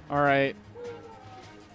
All right.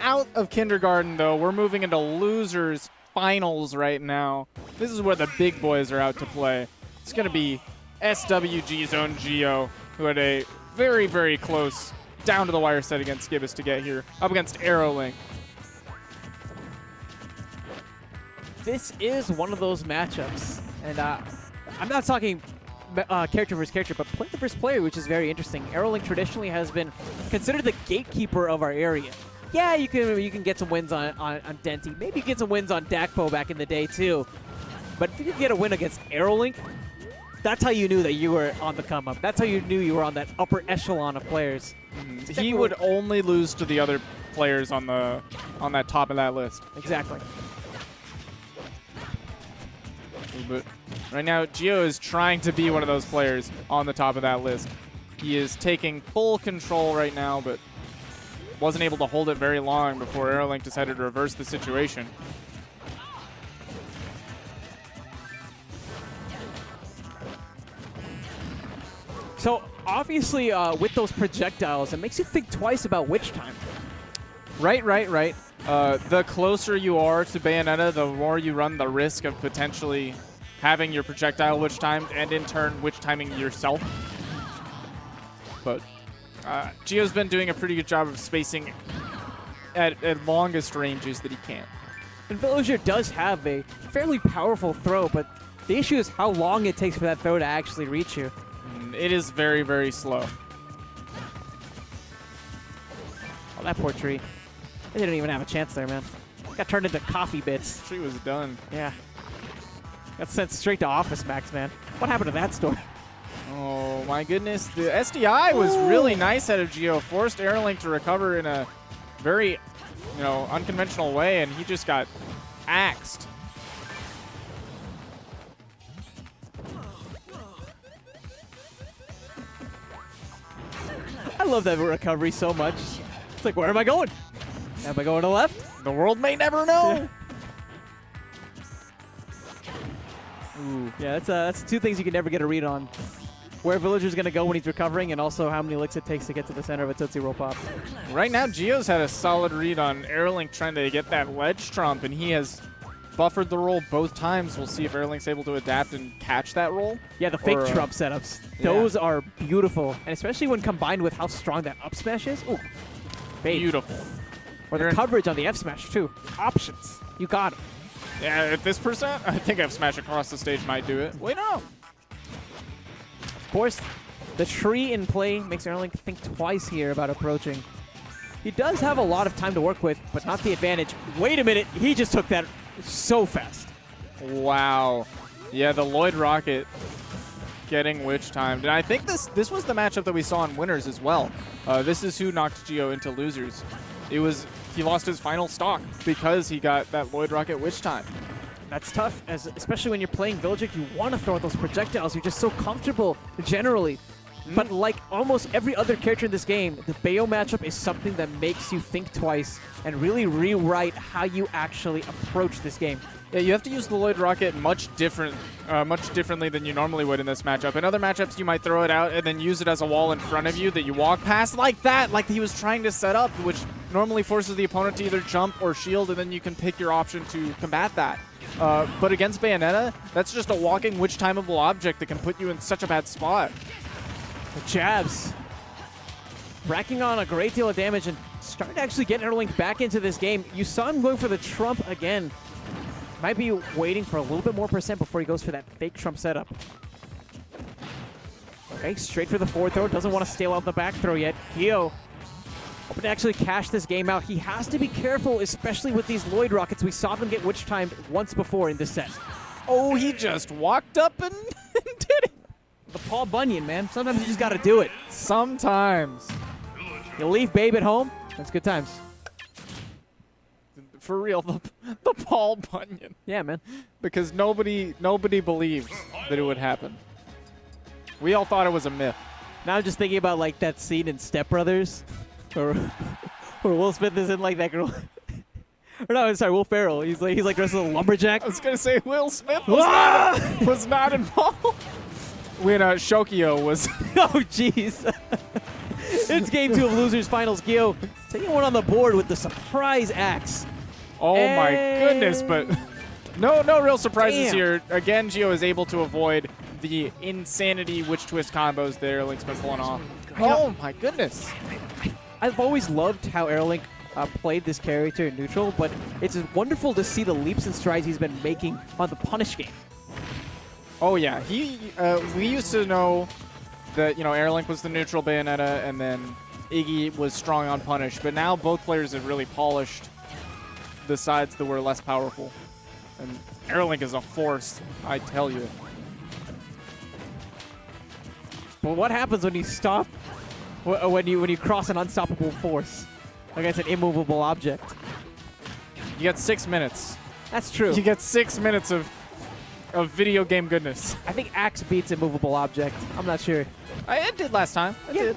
Out of kindergarten, though, we're moving into losers finals right now. This is where the big boys are out to play. It's going to be SWG's own Geo, who had a very, very close down-to-the-wire set against Gibbous to get here, up against AeroLink. This is one of those matchups, and I'm not talking character versus character, but player versus player, which is very interesting. AeroLink traditionally has been considered the gatekeeper of our area. Yeah, you can get some wins on Denti. Maybe get some wins on Dakpo back in the day too. But if you could get a win against AeroLink, that's how you knew that you were on the come up. That's how you knew you were on that upper echelon of players. He would only lose to the other players on that top of that list. Exactly. But right now, Geo is trying to be one of those players on the top of that list. He is taking full control right now, but wasn't able to hold it very long before AeroLink decided to reverse the situation. So obviously, with those projectiles, it makes you think twice about witch time. Right. The closer you are to Bayonetta, the more you run the risk of potentially having your projectile witch timed and in turn witch timing yourself. But Geo's been doing a pretty good job of spacing at longest ranges that he can. And Villager does have a fairly powerful throw, but the issue is how long it takes for that throw to actually reach you. It is very, very slow. Oh, that poor tree. They didn't even have a chance there, man. Got turned into coffee bits. Tree was done. Yeah. Got sent straight to Office Max, man. What happened to that story? Oh, my goodness. The SDI was really nice out of Geo. Forced AeroLink to recover in a very, unconventional way, and he just got axed. I love that recovery so much. It's like, where am I going? Am I going to the left? The world may never know. Ooh. Yeah, that's two things you can never get a read on. Where Villager's going to go when he's recovering, and also how many licks it takes to get to the center of a Tootsie Roll Pop. Right now, Geo's had a solid read on AeroLink trying to get that ledge trump, and he has buffered the roll both times. We'll see if AeroLink's able to adapt and catch that roll. Yeah, the fake trump setups. Those are beautiful, and especially when combined with how strong that up smash is. Ooh, beautiful. Or the coverage on the F smash, too. Options. You got it. Yeah, at this percent, I think F smash across the stage might do it. Wait, no. Of course, the tree in play makes AeroLink think twice here about approaching. He does have a lot of time to work with, but not the advantage. Wait a minute. He just took that so fast. Wow. Yeah, the Lloyd Rocket getting witch timed. And I think this was the matchup that we saw in winners as well. This is who knocked Geo into losers. He lost his final stock because he got that Lloyd Rocket witch time. That's tough, especially when you're playing Villager. You want to throw out those projectiles. You're just so comfortable generally. But like almost every other character in this game, the Bayo matchup is something that makes you think twice and really rewrite how you actually approach this game. Yeah, you have to use the Lloyd Rocket much differently than you normally would in this matchup. In other matchups, you might throw it out and then use it as a wall in front of you that you walk past like that, like he was trying to set up, which normally forces the opponent to either jump or shield, and then you can pick your option to combat that. But against Bayonetta, that's just a walking witch timeable object that can put you in such a bad spot. The jabs. Racking on a great deal of damage and starting to actually get AeroLink back into this game. You saw him going for the trump again. Might be waiting for a little bit more percent before he goes for that fake trump setup. Okay, straight for the forward throw. Doesn't want to stale out the back throw yet. Geo hoping to actually cash this game out. He has to be careful, especially with these Lloyd Rockets. We saw them get witch timed once before in this set. Oh, he just walked up and did it. The Paul Bunyan, man. Sometimes you just got to do it. Sometimes. You leave Babe at home, that's good times. For real, the Paul Bunyan. Yeah, man. Because nobody believed that it would happen. We all thought it was a myth. Now I'm just thinking about like that scene in Step Brothers, where Will Smith is in like that girl. Or no, sorry, Will Ferrell. He's like dressed as a lumberjack. I was gonna say Will Smith was not involved when Shokio was. Oh jeez. It's game 2 of Losers Finals. Gio taking one on the board with the surprise axe. Oh my goodness, but no real surprises Damn. here. Again, Gio is able to avoid the insanity witch twist combos that AeroLink's been pulling off. Oh my goodness. I've always loved how AeroLink played this character in neutral, but it's wonderful to see the leaps and strides he's been making on the punish game. Oh yeah, we used to know that, you know, AeroLink was the neutral Bayonetta and then Iggy was strong on punish, but now both players have really polished the sides that were less powerful. And AeroLink is a force, I tell you. But what happens when you stop, when you cross an unstoppable force against an immovable object? You get 6 minutes. That's true. You get 6 minutes of video game goodness. I think axe beats immovable object. I'm not sure. It did last time. It did.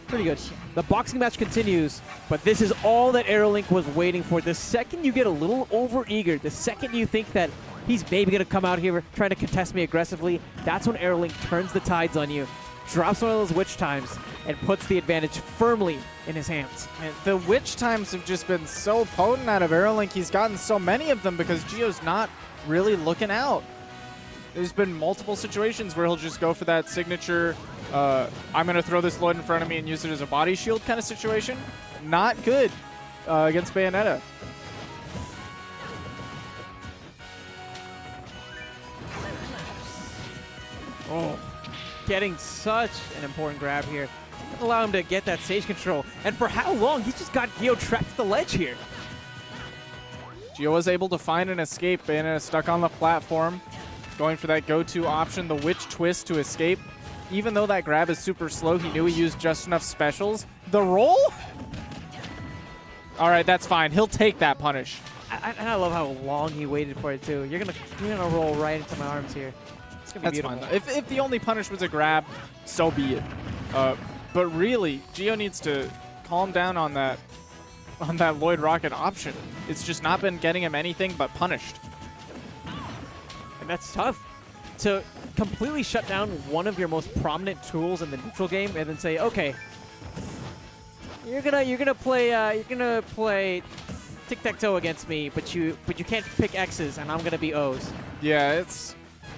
Pretty good. The boxing match continues, but this is all that AeroLink was waiting for. The second you get a little overeager, the second you think that he's maybe going to come out here trying to contest me aggressively, that's when AeroLink turns the tides on you, drops one of those witch times, and puts the advantage firmly in his hands. And the witch times have just been so potent out of AeroLink. He's gotten so many of them because Gio's not really looking out. There's been multiple situations where he'll just go for that signature, I'm going to throw this Lloyd in front of me and use it as a body shield kind of situation. Not good against Bayonetta. Oh, getting such an important grab here. Allow him to get that stage control. And for how long? He's just got Gio trapped to the ledge here. Gio was able to find an escape. Bayonetta stuck on the platform, going for that go-to option, the witch twist to escape. Even though that grab is super slow, he knew he used just enough specials. The roll? All right, that's fine. He'll take that punish. I love how long he waited for it too. You're gonna roll right into my arms here. It's gonna be That's beautiful. fine. If the only punish was a grab, so be it. But really, Gio needs to calm down on that Lloyd Rocket option. It's just not been getting him anything but punished. And that's tough. To completely shut down one of your most prominent tools in the neutral game and then say, okay, you're gonna play tic-tac-toe against me, but you can't pick X's and I'm gonna be O's. Yeah,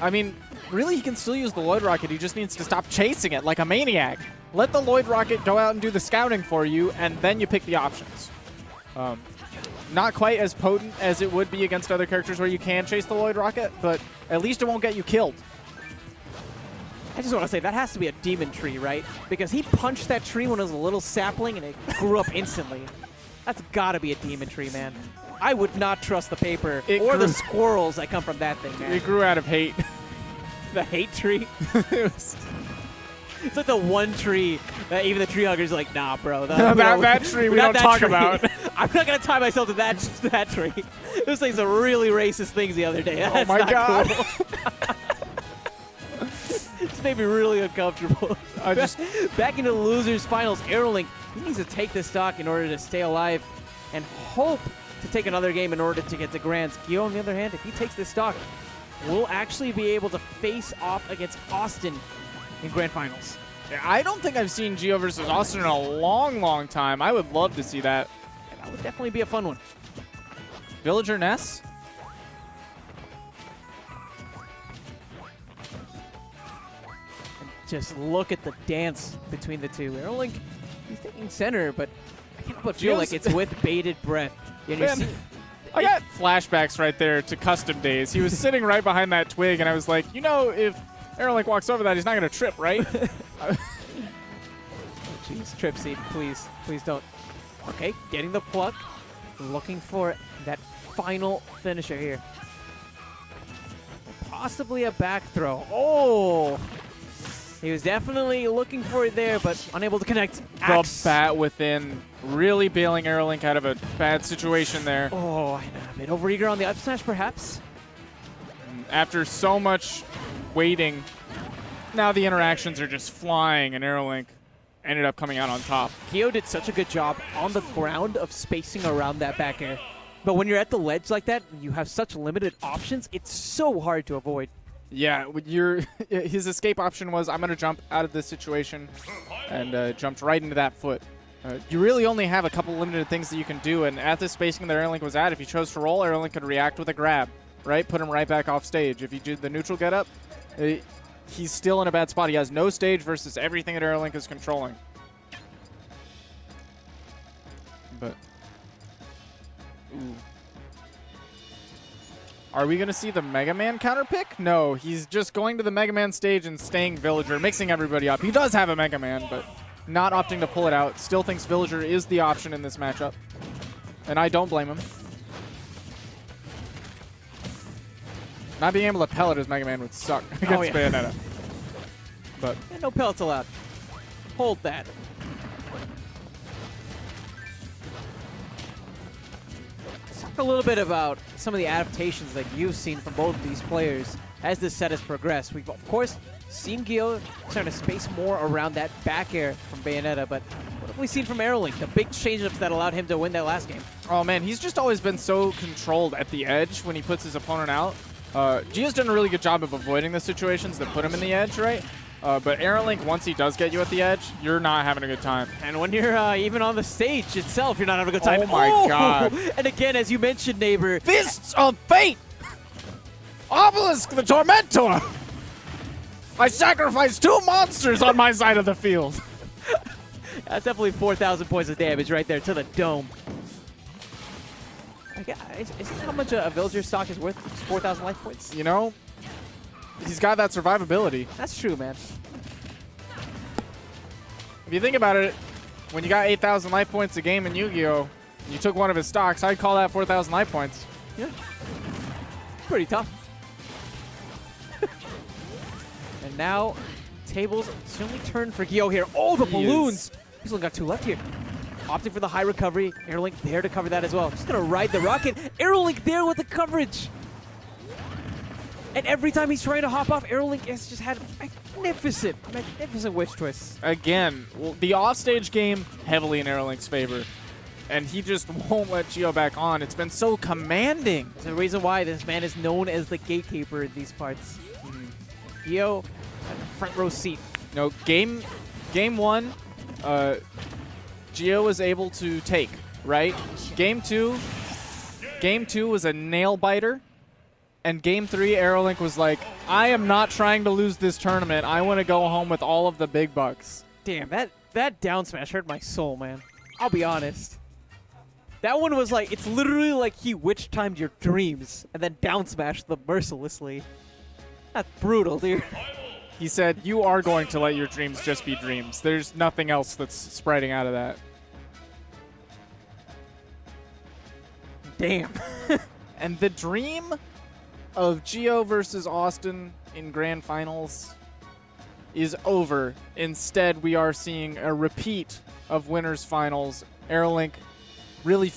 I mean, really he can still use the Lloyd Rocket. He just needs to stop chasing it like a maniac. Let the Lloyd Rocket go out and do the scouting for you, and then you pick the options. Not quite as potent as it would be against other characters where you can chase the Lloyd Rocket, but at least it won't get you killed. I just want to say, that has to be a demon tree, right? Because he punched that tree when it was a little sapling and it grew up instantly. That's got to be a demon tree, man. I would not trust the paper or the squirrels that come from that thing, man. It grew out of hate. The hate tree? It's like the one tree that even the tree huggers are like, nah, bro. That tree we don't talk about. I'm not going to tie myself to that tree. This thing's a really racist things the other day. That's my God. Cool. This made me really uncomfortable. Back into the Losers Finals, AeroLink, he needs to take this stock in order to stay alive and hope to take another game in order to get to Grands. Gio, on the other hand, if he takes this stock, will actually be able to face off against Austin in Grand Finals. Yeah, I don't think I've seen Gio versus Austin in a long, long time. I would love to see that. Yeah, that would definitely be a fun one. Villager Ness? And just look at the dance between the two. AeroLink, he's taking center, but I can't help but feel like it's with bated breath. Man, I got flashbacks right there to custom days. He was sitting right behind that twig, and I was like, you know, if AeroLink walks over that, he's not going to trip, right? Jeez, trip seed, please. Please don't. Okay, getting the pluck. Looking for that final finisher here. Possibly a back throw. Oh! He was definitely looking for it there, but unable to connect. The bat within, really bailing AeroLink out of a bad situation there. Oh, a bit overeager on the up smash, perhaps. After so much waiting, now the interactions are just flying, and AeroLink ended up coming out on top. Gio did such a good job on the ground of spacing around that back air. But when you're at the ledge like that, you have such limited options, it's so hard to avoid. Yeah, his escape option was, I'm going to jump out of this situation, and jumped right into that foot. You really only have a couple limited things that you can do, and at the spacing that AeroLink was at, if you chose to roll, AeroLink could react with a grab, right? Put him right back off stage. If you did the neutral get up, he's still in a bad spot. He has no stage versus everything that AeroLink is controlling. But, ooh. Are we going to see the Mega Man counter pick? No, he's just going to the Mega Man stage and staying Villager, mixing everybody up. He does have a Mega Man, but not opting to pull it out. Still thinks Villager is the option in this matchup. And I don't blame him. Not being able to pellet his Mega Man would suck against Bayonetta. But and no pellets allowed. Hold that. Let's talk a little bit about some of the adaptations that you've seen from both of these players as this set has progressed. We've, of course, seen Gio starting to space more around that back air from Bayonetta, but what have we seen from AeroLink? The big change-ups that allowed him to win that last game. Oh man, he's just always been so controlled at the edge when he puts his opponent out. Gio's done a really good job of avoiding the situations that put him in the edge, right? But AeroLink, once he does get you at the edge, you're not having a good time. And when you're even on the stage itself, you're not having a good time. Oh my god. And again, as you mentioned, neighbor. Fists of Fate! Obelisk the Tormentor! I sacrificed 2 monsters on my side of the field. That's definitely 4,000 points of damage right there to the dome. Is that how much a villager stock is worth? 4,000 life points? You know, he's got that survivability. That's true, man. If you think about it, when you got 8,000 life points a game in Yu-Gi-Oh!, and you took one of his stocks, I'd call that 4,000 life points. Yeah. Pretty tough. And now, tables certainly turn for Gio here. Oh, the balloons! He's only got 2 left here. Opting for the high recovery. AeroLink there to cover that as well. Just going to ride the rocket. AeroLink there with the coverage. And every time he's trying to hop off, AeroLink has just had magnificent wish twists. Again, well, the offstage game heavily in AeroLink's favor. And he just won't let Gio back on. It's been so commanding. There's a reason why this man is known as the gatekeeper in these parts. Gio had the front row seat. No, game 1, Gio was able to take, right? Game 2 was a nail biter. And game 3, AeroLink was like, I am not trying to lose this tournament. I want to go home with all of the big bucks. Damn, that down smash hurt my soul, man. I'll be honest. That one was like, it's literally like he witch timed your dreams and then down smashed them mercilessly. That's brutal, dude. He said, you are going to let your dreams just be dreams. There's nothing else that's spreading out of that. Damn. And the dream of Gio versus Austin in grand finals is over. Instead, we are seeing a repeat of winners finals. AeroLink really